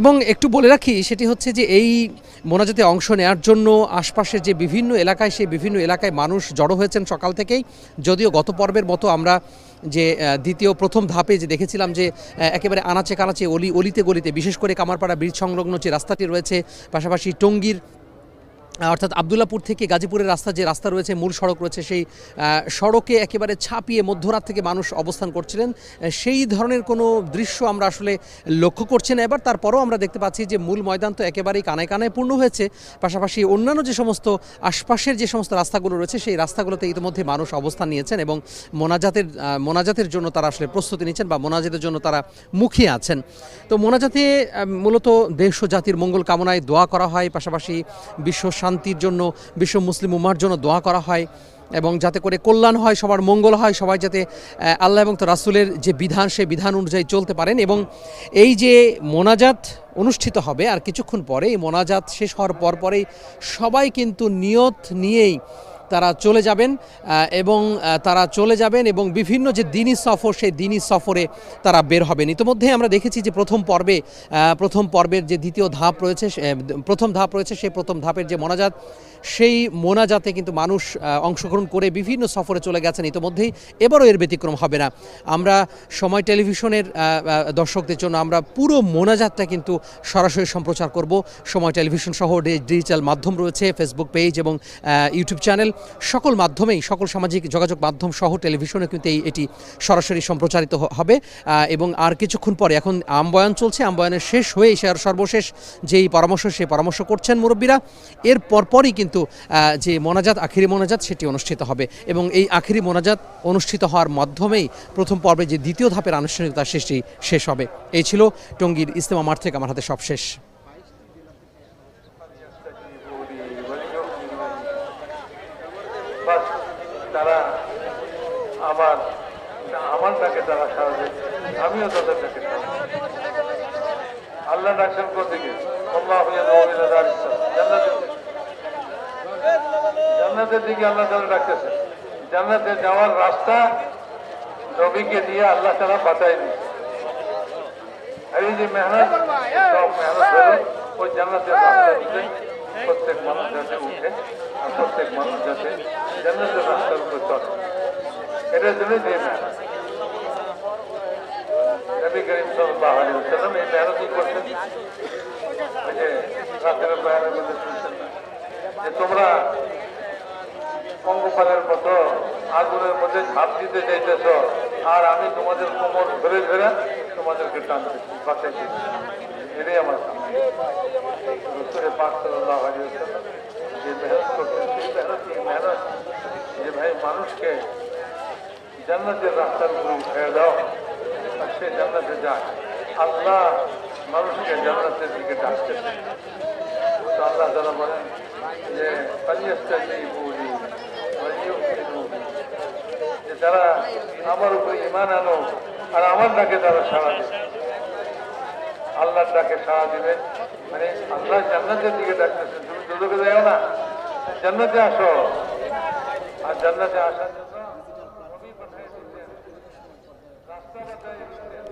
এবং একটু বলে রাখি সেটি হচ্ছে যে এই মোনাজাতে অংশ নেওয়ার জন্য আশপাশের যে বিভিন্ন এলাকায় সেই বিভিন্ন এলাকায় মানুষ জড়ো হয়েছেন সকাল থেকেই। যদিও গত পর্বের মতো আমরা যে প্রথম ধাপে যে দেখেছিলাম যে একেবারে আনাচে কানাচে অলিতে গলিতে, বিশেষ করে কামারপাড়া ব্রিজ সংলগ্ন যে রাস্তাটি রয়েছে, পাশাপাশি টঙ্গীর অর্থাৎ আবদুল্লাপুর থেকে গাজীপুরের রাস্তা রয়েছে, মূল সড়ক রয়েছে, সেই সড়কে একেবারে ছাপিয়ে মধ্যরাত থেকে মানুষ অবস্থান করছিলেন। সেই ধরনের কোনো দৃশ্য আমরা আসলে লক্ষ্য করছি না এবার। তারপরেও আমরা দেখতে পাচ্ছি যে মূল ময়দান তো একেবারেই কানায় কানায় পূর্ণ হয়েছে। পাশাপাশি অন্যান্য যে সমস্ত আশপাশের যে সমস্ত রাস্তাগুলো রয়েছে সেই রাস্তাগুলোতে ইতিমধ্যে মানুষ অবস্থান নিয়েছেন এবং মোনাজাতের জন্য তারা আসলে প্রস্তুতি নিচ্ছেন বা মোনাজাতের জন্য তারা মুখিয়ে আছেন। তো মোনাজাতে মূলত দেশ ও জাতির মঙ্গল কামনায় দোয়া করা হয়, পাশাপাশি বিশ্ব শান্তির জন্য, বিশ্ব মুসলিম উম্মার জন্য দোয়া করা হয় এবং যাতে করে কল্যাণ হয়, সবার মঙ্গল হয়, সবাই যাতে আল্লাহ এবং তো রাসূলের যে বিধান সেই বিধান অনুযায়ী চলতে পারেন। এবং এই যে মোনাজাত অনুষ্ঠিত হবে আর কিছুক্ষণ পরে, এই মোনাজাত শেষ হওয়ার পরেই সবাই কিন্তু নিয়ত নিয়েই তারা চলে যাবেন এবং বিভিন্ন যে দিনী সফর সেই দিনী সফরে তারা বের হবেন। ইতিমধ্যে আমরা দেখেছি যে প্রথম পর্বের যে দ্বিতীয় ধাপ রয়েছে, প্রথম ধাপ রয়েছে, সেই প্রথম ধাপের যে মোনাজাত, সেই মোনাজাতে কিন্তু মানুষ অংশগ্রহণ করে বিভিন্ন সফরে চলে গেছেন ইতিমধ্যেই। এবারও এর ব্যতিক্রম হবে না। আমরা সময় টেলিভিশনের দর্শকদের জন্য আমরা পুরো মোনাজাতটা কিন্তু সরাসরি সম্প্রচার করব। সময় টেলিভিশন সহ ডিজিটাল মাধ্যম রয়েছে, ফেসবুক পেজ এবং ইউটিউব চ্যানেল, সকল মাধ্যমেই, সকল সামাজিক যোগাযোগ মাধ্যম সহ টেলিভিশনে কিন্তু এটি সরাসরি সম্প্রচারিত হবে। এবং আর কিছুক্ষণ পরে, এখন আমবয়ান চলছে, আমবয়ানের শেষ হয়ে সর্বশেষ যেই পরামর্শ, সেই পরামর্শ করছেন মুরব্বীরা। এর পরপরই কিন্তু যে মোনাজাত, আখিরি মোনাজাত, সেটি অনুষ্ঠিত হবে এবং এই আখিরি মোনাজাত অনুষ্ঠিত হওয়ার মাধ্যমেই প্রথম পর্বে যে দ্বিতীয় ধাপের আনুষ্ঠানিকতা শেষ হবে। এই ছিল টঙ্গীর ইজতেমা মাঠ থেকে আমার হাতে সব শেষ। তারা আমার ডাকে তারা সারা দেয়, আমিও তাদের ডাকে সারা দেই। আল্লাহ ডাকছেন কোথেকে? জান্নাতের দিকে আল্লাহ তারা ডাকতেছে। জান্নাতে যাওয়ার রাস্তা নবীকে দিয়ে আল্লাহ তারা বাতায় দিচ্ছে। আর এই যে মেহনত, সব মেহনত হলো ওই জান্নাতের রাস্তা দিতে প্রত্যেক মানুষ যাতে উঠে আর প্রত্যেক মানুষ যাতে জান্নাতের রাস্তার উপর চলে, এটার জন্য যে মেহনত। নবী করিম সাল্লাল্লাহু আলাইহি ওয়াসাল্লাম এই মেহনতই করতেন। ওই যে রাতের বয়ানের মধ্যে শুনছেন না যে তোমরা পঙ্গপালের মতো আগুনের মধ্যে ঝাঁপ দিতে চাইতেছ আর আমি তোমাদের কোমর ধরে ধরে তোমাদেরকে টানতেছি, বাঁচাইছি। এটাই আমার সামনে রাসূল পাক সাল্লাল্লাহু আলাইহি ওয়াসাল্লাম যে মেহনত করতেন, সেই মেহনত যে ভাই মানুষকে জান্নাতের রাস্তার উপরে উঠে দাও আর সে জান্নাতে যায়। আল্লাহ মানুষকে জান্নাতের দিকে ডাকতেছে। তো আল্লাহ তাআলা বলেন যে যে তারা আমার উপরে ঈমান আনো আর আমার ডাকে তারা সাড়া দেবে। আল্লাহর ডাকে সাড়া দিবে মানে আল্লাহ জান্নাতের দিকে ডাকতেছেন। তুমি দুদকে যাও না, জান্নাতে আসো। আর জান্নাতে আসার জন্য নবী পাঠিয়ে দিতেন, রাস্তা বাতায় দিতেন।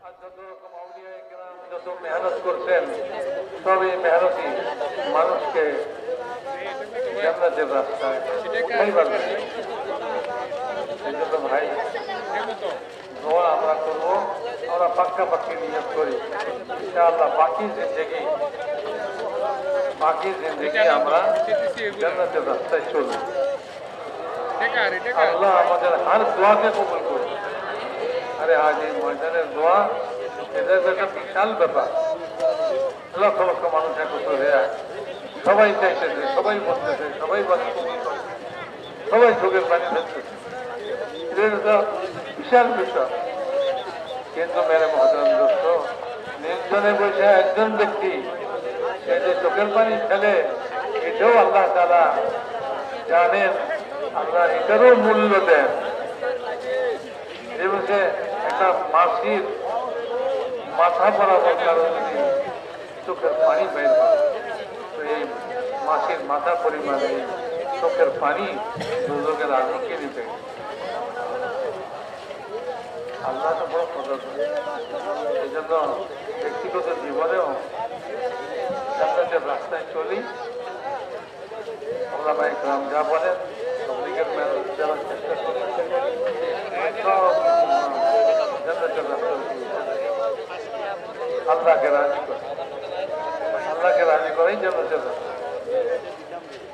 আর যত রকম আউলিয়া কেরাম যত মেহনত করছেন, সব এই মেহনতি মানুষকে জান্নাতের রাস্তায় উঠাই পারবে। এই জন্য ভাই দোয়া আমরা করবো, আমরা পাক্কাপাক্কি নিয়ত করি ইনশাআল্লাহ বাকি জিন্দেগি আমরা জান্নাতের রাস্তায় চলব। আল্লাহ আমাদের হার দোয়াকে কবুল করবে। আরে আজ এই ময়দানের দোয়া, এটা একটা বিশাল ব্যাপার। লক্ষ লক্ষ মানুষ একত্র হয়ে সবাই চাইতেছে, সবাই বলতেছে, সবাই সবাই চোখের পানি ফেলতেছে। এটা বিশাল বিষয়। কিন্তু মেরে মহাজন দোস্ত, নির্জনে বসে একজন ব্যক্তি সে যে চোখের পানি ফেলে, এটাও আল্লাহ তাআলা জানেন, আল্লাহ এটারও মূল্য দেন। যে বলছে একটা মাসির মাথা বরাবর কারো যদি চোখের পানি বের হয়, তো এই মাসির মাথা পরিমাণে চোখের পানি দুর্যোগের আগুনকে নিতে। আল্লাহ তো বড় পদার্থ। এই জন্য ব্যক্তিগত জীবনেও জান্নাতের রাস্তায় চলি। ওলামা ইকরাম যা বলেন, তবলিগের মেহনত যারা চেষ্টা করেন, সব জান্নাতের রাস্তায় আল্লাহকে রাজি করে, আল্লাহকে রাজি করেই জান্নাতের রাস্তা।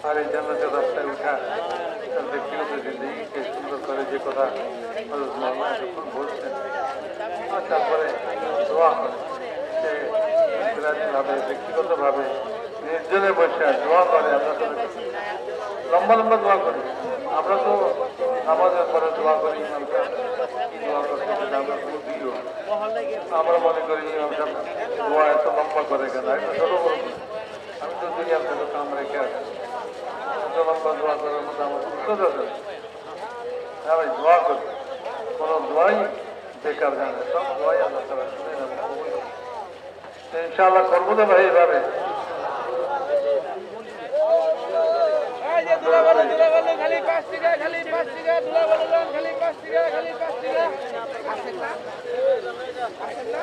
আর এই জান্নাতের রাস্তায় উঠা তার ব্যক্তিগত জিন্দগিকে সুন্দর করে যে কথা হযরত মাওলানা যখন বলছেন, আর তারপরে দোয়া করে সে ইনফিরাদিভাবে ব্যক্তিগতভাবে নির্জনে বসে দোয়া করে। আমরা তো লম্বা লম্বা দোয়া করি, আমরা তো আমাদের পরে দোয়া করি ইমাম সাহেব কি দোয়া করতে আমরা কোনো দিও, আমরা মনে করি ইমাম সাহেব দোয়া এত লম্বা করে কেন, একটা ছোট করে আমি তো দুনিয়ার থেকে কাম রেখে আসি, এত লম্বা দোয়া করার মধ্যে আমার উত্তর আছে। হ্যাঁ ভাই, দোয়া করি, কোনো দোয়াই বেকার জানে, সব দোয়াই আল্লাহ তারা শুনে নেব। ইনশাআল্লাহ করবো তো ভাই এইভাবে। খালি 5 টাকা, খালি 5 টাকা, দুলা বললাম খালি 5 টাকা, খালি 5 টাকা। আসেন না? আসেন না?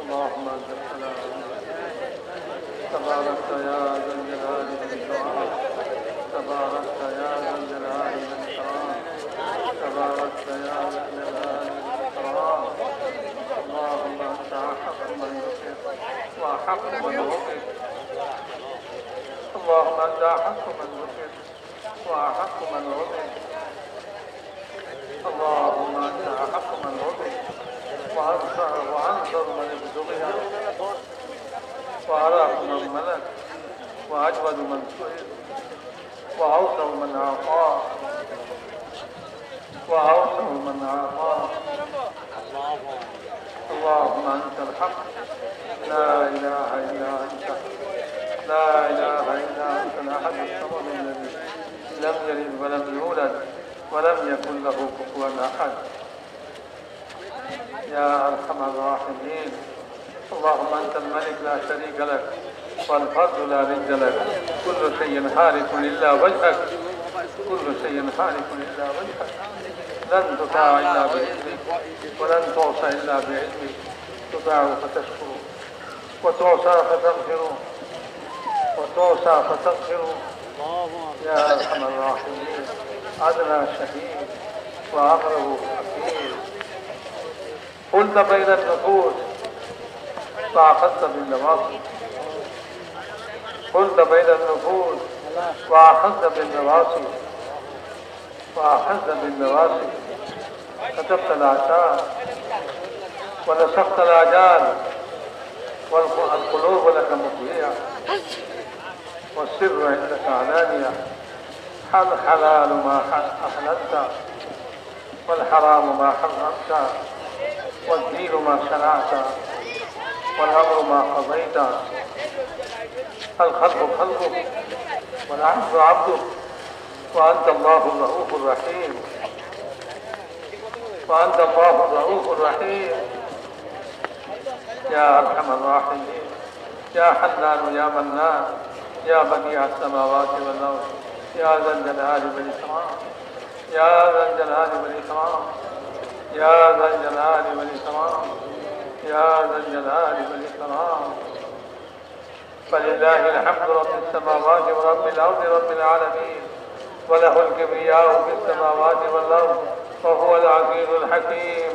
اللهم انت السلام تباركت يا ذا الجلال والاكرام، تباركت يا ذا الجلال والاكرام، تباركت يا ذا الجلال والاكرام. اللهم انت احق من ذكر واحق من وكر، اللهم انت احق من ذكر واحق من وكر، اللهم انت احق من وكر وأنصر من ابتغي وأراه من ملك وأجود من سئل وأوسع من أعطى وأوسع من أعطى. اللهم أنت الحق لا إله إلا أنت، لا إله إلا أنت الأحد الصمد الذي لم يلد ولم يولد ولم يكن له كفوا أحد. يا أرحم الراحمين. اللهم أنت الملك لا شريك لك والفرد لا ند لك، كل شيء هالك إلا وجهك، كل شيء هالك إلا وجهك، لن تطاع إلا بإذنك ولن تعصى إلا بعلمك، تطاع فتشكر وتعصى فتغفر وتعصى فتغفر. يا أرحم الراحمين. أدنى شهيد وأقرب حكيم، قلت بين النفوس فأخذت بالنواصي، قلت بين النفوس وأخذت بالنواصي، وأخذت بالنواصي، كتبت الآثار ونسخت الآجال، والقلوب لك مطيعة، والسر عندك علانية. الحلال ما أحللت والحرام ما حرمت، والدين ما شرعت والأمر ما قضيت. الخلق خلقك والعبد عبدك، وأنت الله الرؤوف الرحيم، وأنت الله الرؤوف الرحيم. يا أرحم الراحمين. يا حنان يا منان يا بديع السماوات والأرض، يا ذا الجلال والإكرام، يا ذا الجلال والإكرام، يا ذا الجلال والإكرام، يا ذا الجلال والإكرام. فلله الحمد رب السماوات ورب الأرض رب العالمين، وله الكبرياء في السماوات والأرض، وهو العزيز الحكيم،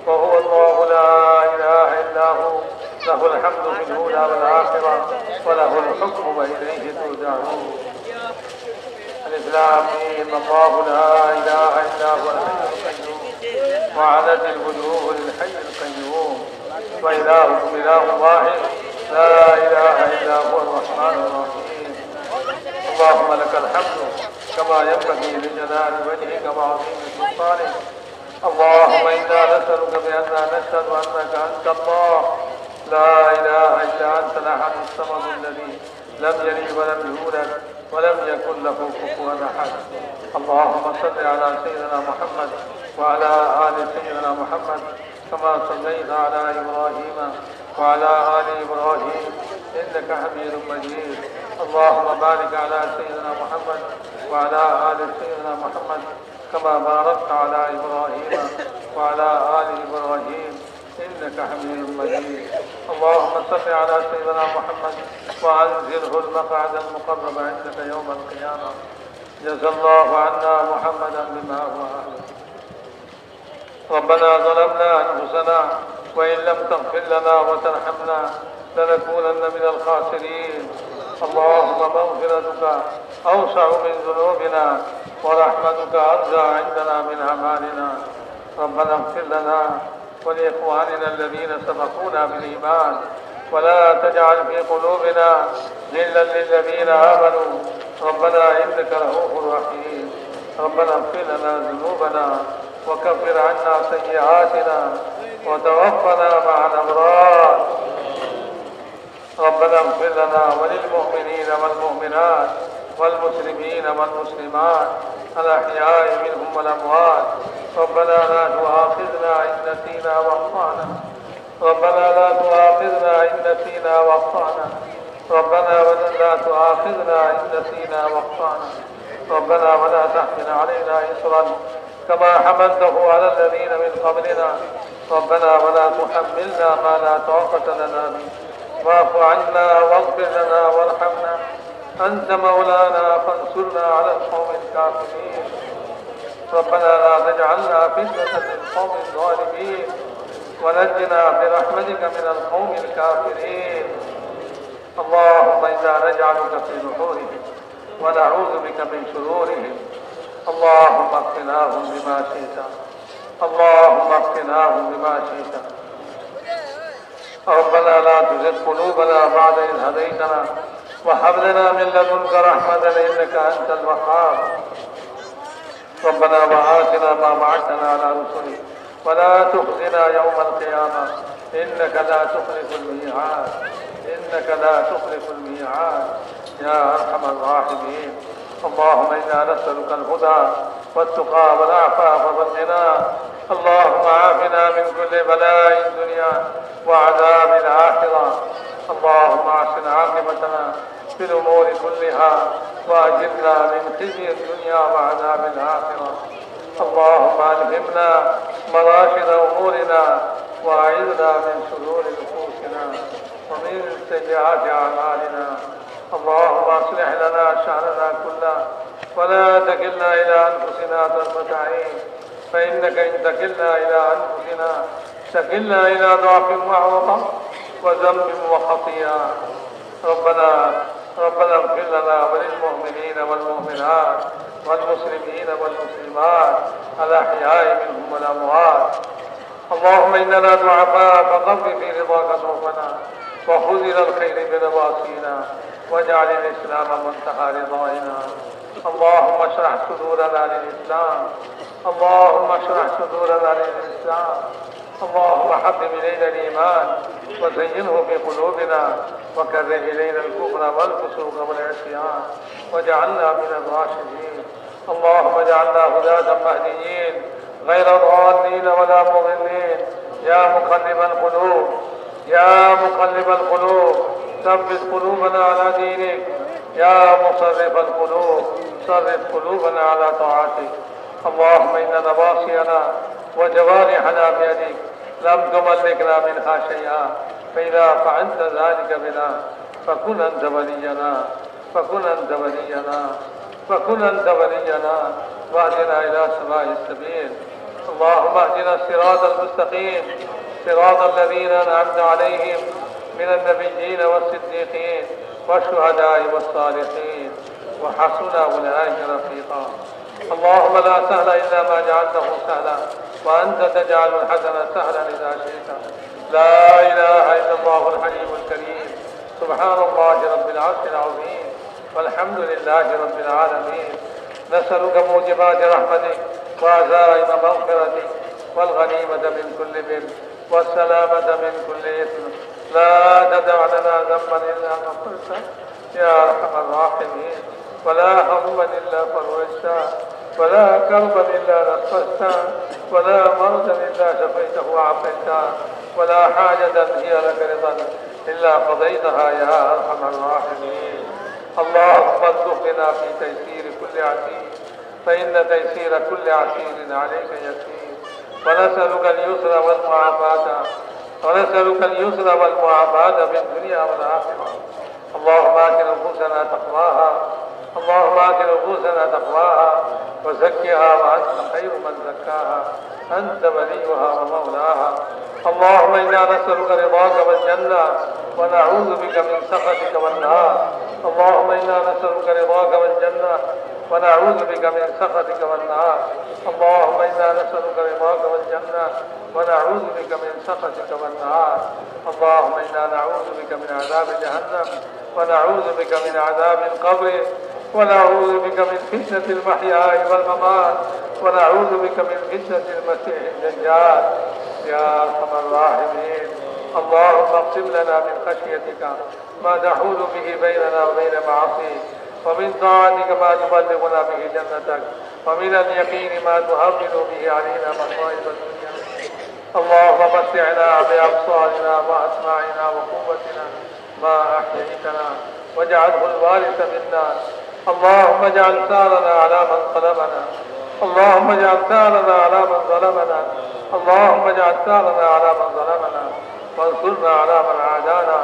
وهو الله لا إله إلا هو، له الحمد في الأولى والآخرة، وله الحكم وإليه ترجعون. الإسلام الله لا إله إلا هو الحي القيوم، وعنت الوجوه للحي القيوم، وإلهكم إله واحد لا إله إلا هو الرحمن الرحيم. اللهم لك الحمد كما ينبغي لجلال وجهك وعظيم سلطانك. اللهم إنا نسألك بأننا نشهد أنك أنت الله لا إله إلا أنت الأحد الصمد الذي لم يلد ولم يولد ولم يكن له كفوا أحد. اللهم صل على سيدنا محمد وعلى آل سيدنا محمد كما صليت على إبراهيم وعلى آل إبراهيم إنك حميد مجيد. اللهم بارك على سيدنا محمد وعلى آل سيدنا محمد كما باركت على إبراهيم وعلى آل إبراهيم إنك حميد مجيد. اللهم صل على سيدنا محمد وأنزله المقعد المقرب عندك يوم القيامة. جزا الله عنا محمدا بما هو أهله. ربنا ظلمنا أنفسنا وإن لم تغفر لنا وترحمنا لنكونن من الخاسرين. اللهم مغفرتك أوسع من ذنوبنا ورحمتك أرجى عندنا من أعمالنا. ربنا اغفر لنا ولإخواننا الذين سبقونا بالإيمان ولا تجعل في قلوبنا غلا للذين آمنوا ربنا إنك رؤوف رحيم. ربنا اغفر لنا ذنوبنا وكفر عنا سيئاتنا وتوفنا مع الأبرار. ربنا اغفر لنا وللمؤمنين والمؤمنات والمسلمين والمسلمات الأحياء منهم والأموات. ربنا لا تؤاخذنا إن نسينا وأخطأنا. ربنا لا تؤاخذنا إن نسينا وأخطأنا. ربنا لا تؤاخذنا إن نسينا وأخطأنا. ربنا ولا تحمل علينا إصرا كما حملته على الذين من قبلنا. ربنا ولا تحملنا ما لا طاقة لنا به. واعف عنا واغفر لنا وارحمنا أنت مولانا فانصرنا على القوم الكافرين. ربنا لا تجعلنا فتنة للقوم الظالمين ونجنا برحمتك من القوم الكافرين. اللهم إنا نجعلك في نحورهم ونعوذ بك من شرورهم. اللهم اكفناهم بما شئت. اللهم اكفناهم بما شئت. ربنا لا تزغ قلوبنا بعد إذ هديتنا وهب لنا من لدنك رحمة إنك أنت الوهاب. ربنا وآتنا ما وعدتنا على رسلك ولا تخزنا يوم القيامة إنك لا تخلف الميعاد. إنك لا تخلف الميعاد يا أرحم الراحمين. اللهم إنا نسألك الهدى والتقى والعفاف والغنى. اللهم عافنا من كل بلاء الدنيا وعذاب الآخرة. اللهم أحسن عاقبتنا في الأمور كلها وأجرنا من خزي الدنيا وعذاب الآخرة. اللهم ألهمنا مراشد أمورنا وأعذنا من شرور نفوسنا ومن سيئات أعمالنا. اللهم أصلح لنا شأننا كله ولا تكلنا إلى أنفسنا طرفة عين فإنك إن تكلنا إلى أنفسنا تكلنا إلى ضعف وعوضة وذنب وخطيئة. ربنا اغفر لنا وللمؤمنين والمؤمنات والمسلمين والمسلمات الأحياء منهم والأموات. اللهم إننا ضعفاء فقف في رضاك ضعفنا وخذ إلى الخير بنواصينا واجعل الإسلام منتهى رضائنا. اللهم اشرح صدورنا للإسلام. اللهم اشرح صدورنا للإسلام. اللهم حبب إلينا الإيمان وزينه في قلوبنا وكره إلينا الكفر والفسوق والعصيان واجعلنا من الراشدين. اللهم اجعلنا هداة مهديين غير ضالين ولا مضلين. يا مقلب القلوب يا مقلب القلوب ثبت قلوبنا على دينك. يا مصرف القلوب صرف قلوبنا على طاعتك. اللهم إن نواصينا وجوارحنا بيدك لم تملكنا منها شيئا فإذا فعلت ذلك بنا فكن أنت ولينا فكن أنت ولينا فكن أنت ولينا واهدنا إلى سواء السبيل. اللهم اهدنا الصراط المستقيم صراط الذين أنعمت عليهم من النبيين والصديقين والشهداء والصالحين وحسن أولئك رفيقا. اللهم لا سهل إلا ما جعلته سهلا وأنت تجعل الحسن سهلا إذا شئت. لا إله إلا الله الحليم الكريم. سبحان الله رب العرش العظيم والحمد لله رب العالمين. نسألك موجبات رحمتك وعزائم مغفرتك والغنيمة من كل بر والسلامة من كل إثم. لا تدع لنا ذنبا إلا غفرته يا أرحم الراحمين. ولا هما إلا فرجته ولا كربا إلا نفسته ولا مرضا إلا شفيته وعافيته ولا حاجة هي لك رضا إلا قضيتها يا أرحم الراحمين. اللهم ارزقنا في تيسير كل عسير فإن تيسير كل عسير عليك يسير. ونسألك اليسر والمعافاة في الدنيا والآخرة. اللهم آت نفوسنا تقواها وزكها وأنت خير من زكاها أنت وليها ومولاها. اللهم إنا نسألك رضاك والجنة ونعوذ بك من سخطك والنار. اللهم إنا نسألك رضاك والجنة ونعوذ بك من سخطك والنار. اللهم إنا نسألك رضاك والجنة ونعوذ بك من سخطك والنار. اللهم إنا نعوذ بك من عذاب جهنم ونعوذ بك من عذاب القبر ونعوذ بك من فتنة المحيا والممات ونعوذ بك من فتنة المسيح الدجال يا أرحم الراحمين. اللهم اقسم لنا من خشيتك ما تحول به بيننا وبين معاصيك ومن طاعتك ما تبلغنا به جنتك ومن اليقين ما تهون به علينا مصائب الدنيا. اللهم متعنا بأبصارنا وأسماعنا وقوتنا ما أحييتنا واجعله الوارث منا. اللهم اجعل ثارنا على من ظلمنا. اللهم اجعل ثارنا على من ظلمنا. اللهم اجعل ثارنا على من ظلمنا وانصرنا على من عادانا.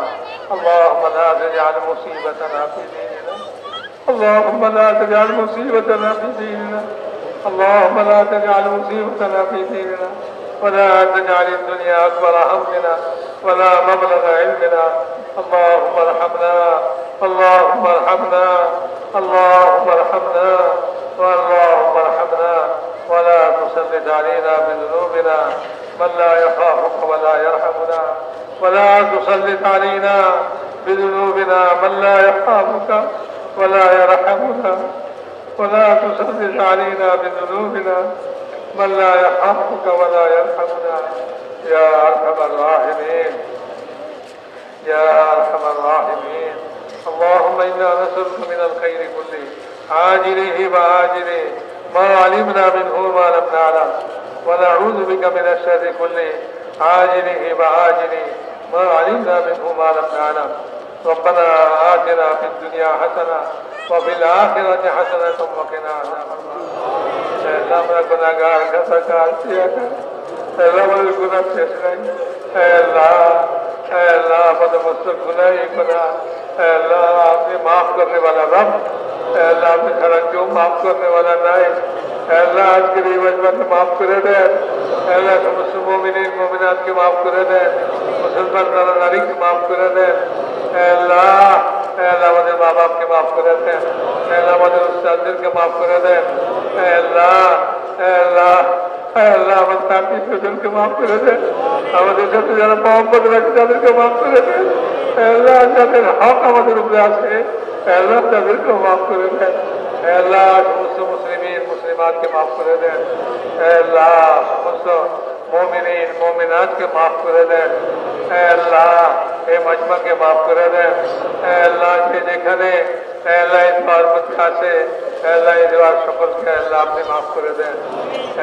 اللهم لا تجعل مصيبتنا في ديننا. اللهم لا تجعل مصيبتنا في ديننا. اللهم لا تجعل مصيبتنا في ديننا ولا تجعل الدنيا أكبر همنا ولا مبلغ علمنا. اللهم ارحمنا اللهم ارحمنا اللهم ارحمنا اللهم ارحمنا ولا تسلط علينا بذنوبنا من لا يخافك ولا يرحمنا. ولا تسلط علينا بذنوبنا من لا يخافك ولا يرحمنا. ولا تسلط علينا بذنوبنا من لا يخافك ولا يرحمنا يا أرحم الراحمين يا أرحم الراحمين. اللهم إنا نسألك من الخير كله عاجله وآجله ما علمنا منه وما لم نعلم ونعوذ بك من الشر كله عاجله وآجله ما علمنا منه وما لم نعلم. ربنا آتنا في الدنيا حسنة وفي الآخرة حسنة وقنا عذاب النار. আমরা গুনাহগার খাতাকার আমাদের গুনাহ শেষ নাই। अल्लाह अपने मुझसे गुनाह ही गुनाह अल्लाह आपने माफ करने वाला रब अल्लाह आपने खड़ा क्यों माफ करने वाला नहीं अल्लाह आज के रिवाज में माफ करे दे अल्लाह समस्त मोमिनीन मोमिनात के माफ करे दे मुसलमान नारा नारी के माफ करे दे अल्लाह अल्लाह हमारे माँ बाप के माफ करे दे अल्लाह हमारे उस्ताद के माफ करे दे अल्लाह अल्लाह अल्लाह हमारे साथी स्वजन के माफ करे दे हमारे साथ যারা मोहब्बत रखे তাদেরকে माफ करे दे अल्लाह যাদের হক আমাদের উপরে আছে अल्लाह তাদেরকে माफ करे दे अल्लाह समस्त मुस्लिमीन मुस्लिमात के माफ करे दे अल्लाह समस्त मोमिनीन मोमिनात के माफ करे दे अल्लाह ए मजमा के माफ करे दे अल्लाह के যেখানে अल्लाह इस बारमत से अल्लाह इस बार शुक्र के अल्लाह आपने माफ करे दे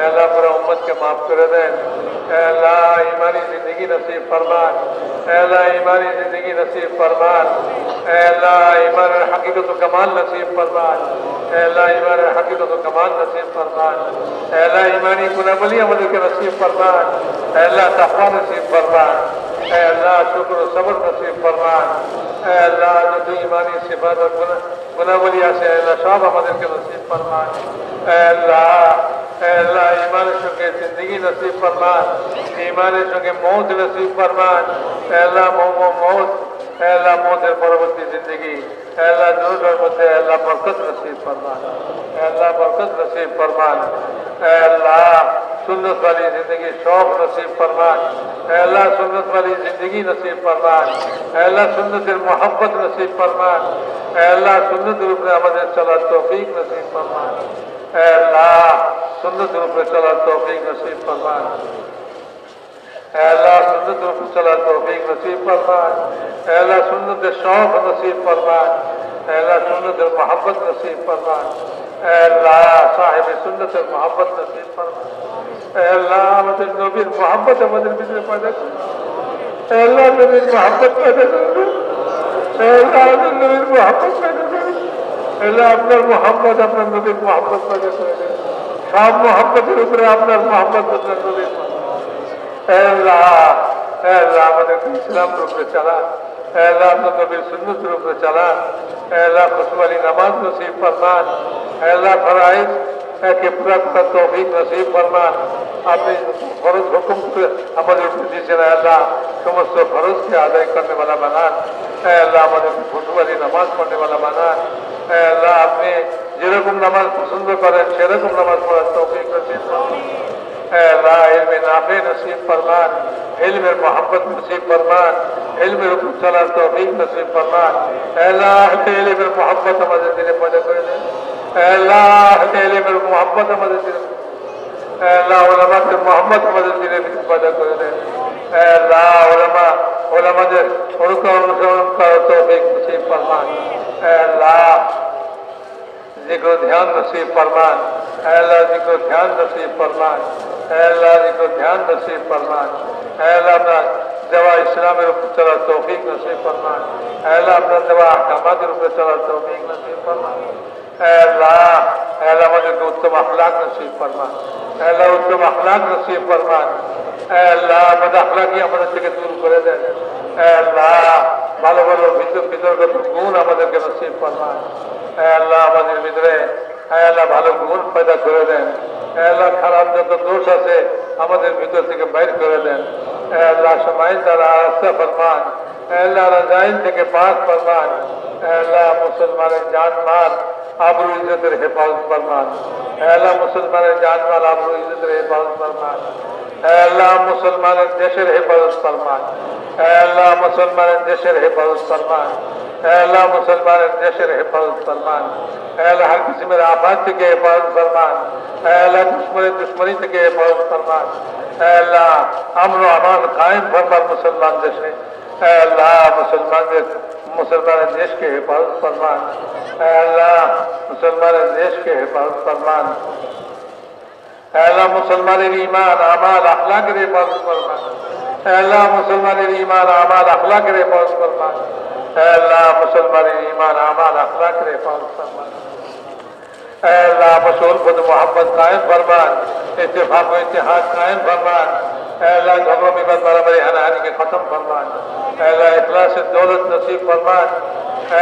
अल्लाह पूरा उम्मत के माफ करे दे अल्लाह ईमानी जिंदगी नसीब फरमान अल्लाह ईमानी जिंदगी नसीब फरमान अल्लाह ईमान हकीकत व कमाल नसीब फरमान अल्लाह ईमान हकीकत व कमाल नसीब फरमान अल्लाह ईमानी गुनाहबली अमल के नसीब फरमान अल्लाह तक़वा नसीब फरमान अल्लाह शुक्र व सब्र नसीब फरमान अल्लाह जो ईमानी सिफात और गुनाहबली से अल्लाह सब अमल के नसीब फरमान अल्लाह ईमान के जिंदगी नसीब फरमान ईमान के मौत नसीब फरमान अल्लाह मौत अल्लाह मौत परवर्ती जिंदगी अल्लाह दोनों मध्य अल्लाह बरकत नसीब फरमान अल्लाह बरकत नसीब फरमान अल्लाह सुन्नत वाली जिंदगी शौक नसीब फरमान अल्लाह सुन्नत वाली जिंदगी नसीब फरमान अल्लाह सुन्नत मोहब्बत नसीब फरमान अल्लाह सुन्नत रूप में हमारे चला तौफीक नसीब फरमान अल्लाह सुन्नत रूप में चला तौफीक नसीब फरमान अल्लाह सुन्नत रूप में चला तौफीक नसीब फरमान अल्लाह सुन्नत शौक नसीब फरमान अल्लाह सुन्नत और मोहब्बत नसीब फरमा, अल्लाह साहिब सुन्नत और मोहब्बत नसीब फरमा, अल्लाह আমাদের নবীর मोहब्बत আমাদের ভিতরে পয়দা করুন, अल्लाह নবীর मोहब्बत পয়দা করুন, अल्लाह আমাদের নবীর मोहब्बत পয়দা করুন, अल्लाह আপনার मोहब्बत আপনার নবীর मोहब्बत পয়দা করে দেন, সব मोहब्बতের উপরে আপনার मोहब्बत আপনার নবীর अल्लाह अल्लाह আমাদেরকে ইসলামের উপরে চালা, अल्लाह আপনার নবীর সুন্নতের উপরে চালা, अल्लाह खुशवाली नमाज नसीब फरमा, अल्लाह फराइज के पूरा पूरा तौफीक नसीब फरमा, আপনি ফরজ হুকুম আমাদের উপরে দিয়েছেন, আল্লাহ সমস্ত ফরজকে আদায় করতে वाला বানান, আল্লাহ আমাদেরকে খুশবালি নামাজ পড়তে वाला বানান, আল্লাহ আপনি যেরকম নামাজ পছন্দ করেন সেরকম নামাজ পড়ার তৌফিক নসিব ফরমান, अल्लाह इल्म नाफे नसीब फरमान, इल्म मोहब्बत नसीब फरमान, इल्म ऊपर चलार तौफीक नसीब फरमान, अल्लाह इल्म मोहब्बत हमारे दिले पैदा कर दे, अल्लाह इल्म मोहब्बत हमारे दिले, अल्लाह उलमा के मोहब्बत हमारे दिले पैदा कर दे, अल्लाह उलमा उलमा के उनका अनुसरण का तौफीक नसीब फरमान, अल्लाह जिक्र ध्यान नसीब फरमान, अल्लाह जिक्र ध्यान नसीब फरमान, अल्लाह जिक्र ध्यान नसीब फरमान, अल्लाह अपना दवा इस्लामेर ऊपर चला तौफीक नसीब फरमान, अल्लाह अपना दवा अहकामातेर ऊपर चला तौफीक नसीब फरमान, अल्लाह अल्लाह আমাদেরকে উত্তম আখলাক নসিব ফরমান, আল্লাহ উত্তম আখলাক নসিব ফরমান, আল্লাহ বদ আখলাকি আমাদের থেকে দূর করে দেন, আল্লাহ ভালো ভালো বিতর্কগত গুণ আমাদেরকে নসিব ফরমান, আল্লাহ আমাদের ভিতরে আল্লাহ ভালো গুণ পয়দা করে দেন, আল্লাহ খারাপ যত দোষ আছে আমাদের ভিতর থেকে বাইর করে দেন, আল্লাহ সমাইন দ্বারা আস্থা ফরমান, আল্লাহ রাজাইন থেকে পাক ফরমান, আল্লাহ মুসলমানের জান মাল আবরু ইজ্জতের হেফাজত ফরমান, আল্লাহ মুসলমানের জান মাল আবরু ইজ্জতের হেফাজত ফরমান, আল্লাহ মুসলমানের দেশের হেফাজত ফরমান, আল্লাহ মুসলমানের দেশের হেফাজত ফরমান, अल्लाह मुसलमान देशर हिफाजत फरमान, अल्लाह हर किस्म आफात থেকে हिफाजत फरमान, अल्लाह दुश्मनी থেকে हिफाजत फरमान, अल्लाह अमन अमान कायम फरमान मुसलमान देशे, अल्लाह मुसलमान देश के हिफाजत फरमान, अल्लाह मुसलमान देश के हिफाजत फरमान, अल्लाह मुसलमान ईमान अमाल अखलाक के हिफाजत फरमान, अल्लाह मुसलमान ईमान अमाल अखलाक के हिफाजत फरमान, अल्लाह मुसलमान ईमान अमाल अखलाक के हिफाजत फरमान, अल्लाह मशहूर खुद मोहब्बत कायम फरमान, इत्तेफाक व इत्तेहाद कायम फरमान, अल्लाह झगड़ों में बराबरी हनाहानी के खत्म फरमान, अल्लाह इखलास दौलत नसीब फरमान,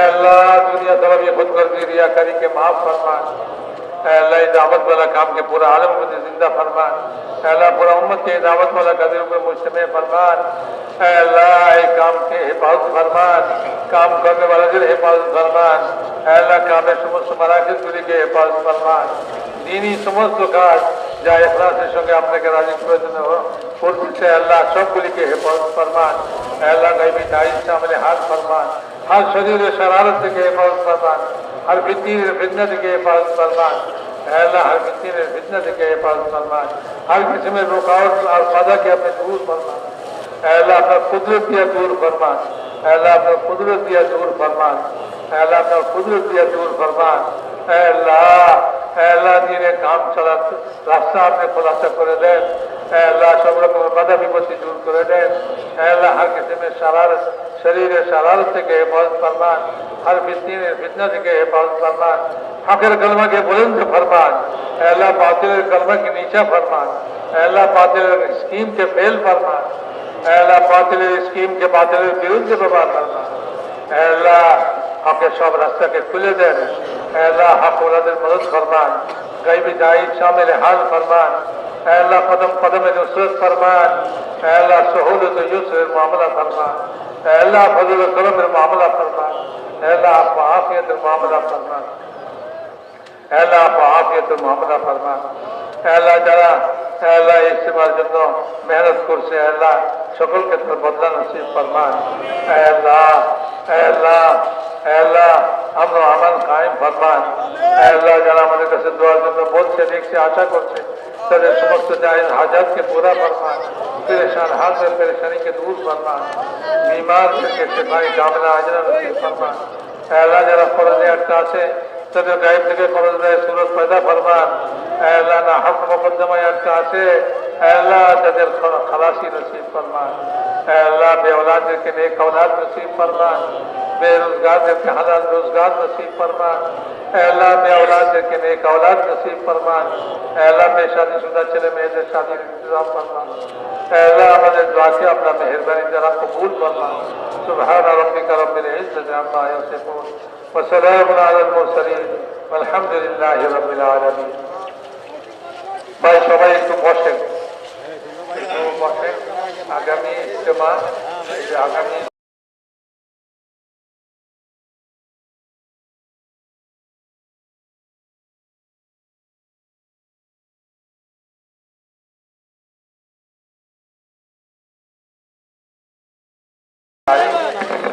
अल्लाह दुनिया तरफ ये खुद गर्दी रियाकारी के माफ फरमान, अल्लाह दावत वाला काम के पूरा आलम को जिंदा फरमान, अल्लाह पूरा उम्मत के दावत वाला कदर में मुजतमे फरमान, अल्लाह काम के हिफाजत फरमान, काम करने वाला दिल हिफाजत फरमान, अल्लाह काम समस्त मराकिज गुली के हिफाजत फरमान, दीनी समस्त काज যা ইখলাসের সঙ্গে আপনাকে রাজি প্রয়োজন করছে আল্লাহ সবগুলিকে হেফাজত ফরমান, আল্লাহ গায়বী দায়িত্ব সামনে হাত ফরমান, हर शरीर शरारत থেকে হেফাজত ফরমান, हर फितना থেকে হেফাজত ফরমান, अल्लाह हर फितना থেকে হেফাজত ফরমান, हर किस्म रुकावट और बाधा के अपने दूर फरमान, अल्लाह अपना कुदरत दिया दूर फरमान, अल्लाह अपना कुदरत दिया दूर फरमान, अल्लाह अपना कुदरत दिया दूर फरमान, अल्लाह दिने काम चला रास्ता आपने खुलासा করে দেন, अल्लाह सब रकम बाधा विपत्ति दूर করে দেন, अल्लाह हर किस्म शरारत शरीर शरारत থেকে হেফাজত फरमान, हर फितना থেকে হেফাজত फरमान, हक़ेर कलमा के बुलंद फरमान, अल्लाह बातिल कलमा के नीचा फरमान, अल्लाह बातिल स्कीम के फेल फरमान, अल्लाह बातिल स्कीम के बातिल विरुद्ध व्यवहार फरमान, अल्लाह हक़ सब रास्ता के खुले देन, अल्लाह हक़ औलाদের मदद फरमान, गायबी दायित्व शामिल हाल फरमान, अल्लाह कदम कदम नुसरत फरमान, अल्लाह सहूलत युस्र मामला फरमान, अल्लाह फजल करम मामला फरमान, अल्लाह आफियत मामला फरमान, अल्लाह आफियत मामला फरमान, अल्लाह যারা अल्लाह इस्तेमाल জন্য मेहनत করছে अल्लाह সকল ক্ষেত্রে বদলা নসিব फरमान, अल्लाह अल्लाह अल्लाह अमन अमान कायम फरमान, अल्लाह যারা আমাদের কাছে দোয়ার জন্য বলছে দেখছে আশা করছে তাদের সমস্ত জায়েজ হাজাতকে पूरा फरमान, परेशान हाल में परेशानी के दूर फरमान, बीमार से शिफाए कामिला अजर नसीब फरमान, আল্লাহ যারা ফরজে একটা আছে তাদের গায়েব থেকে ফরজ দেয় সুরত পয়দা ফরমান। আল্লাহ না হক মোকদ্দমায় একটা আছে, আল্লাহ তাদের খালাসি নসিব ফরমান। আল্লাহ বে औलादদেরকে নেক औलाद নসিব ফরমান, बेरोजगारদেরকে হালাল রোজগার নসিব ফরমান। আল্লাহ বে औलादদেরকে নেক औलाद নসিব ফরমান। আল্লাহ বে শাদীशुदा ছেলে মেয়েদের শাদীর ইন্তজাম ফরমান। আল্লাহ আমাদের দোয়াকে আপনার মেহেরবানি দ্বারা কবুল ফরমান। সুবহান রাব্বিকা রব্বিল ইজ্জাতি আম্মা ইয়াসিফুন ওয়া সালামুন আলাল মুরসালিন ওয়ালহামদুলিল্লাহি রাব্বিল আলামিন। ভাই সবাই একটু বসেন, আগামী ইজতেমা, আগামী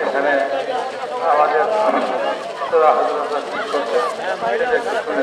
এখানে আমাদের হজরত করছে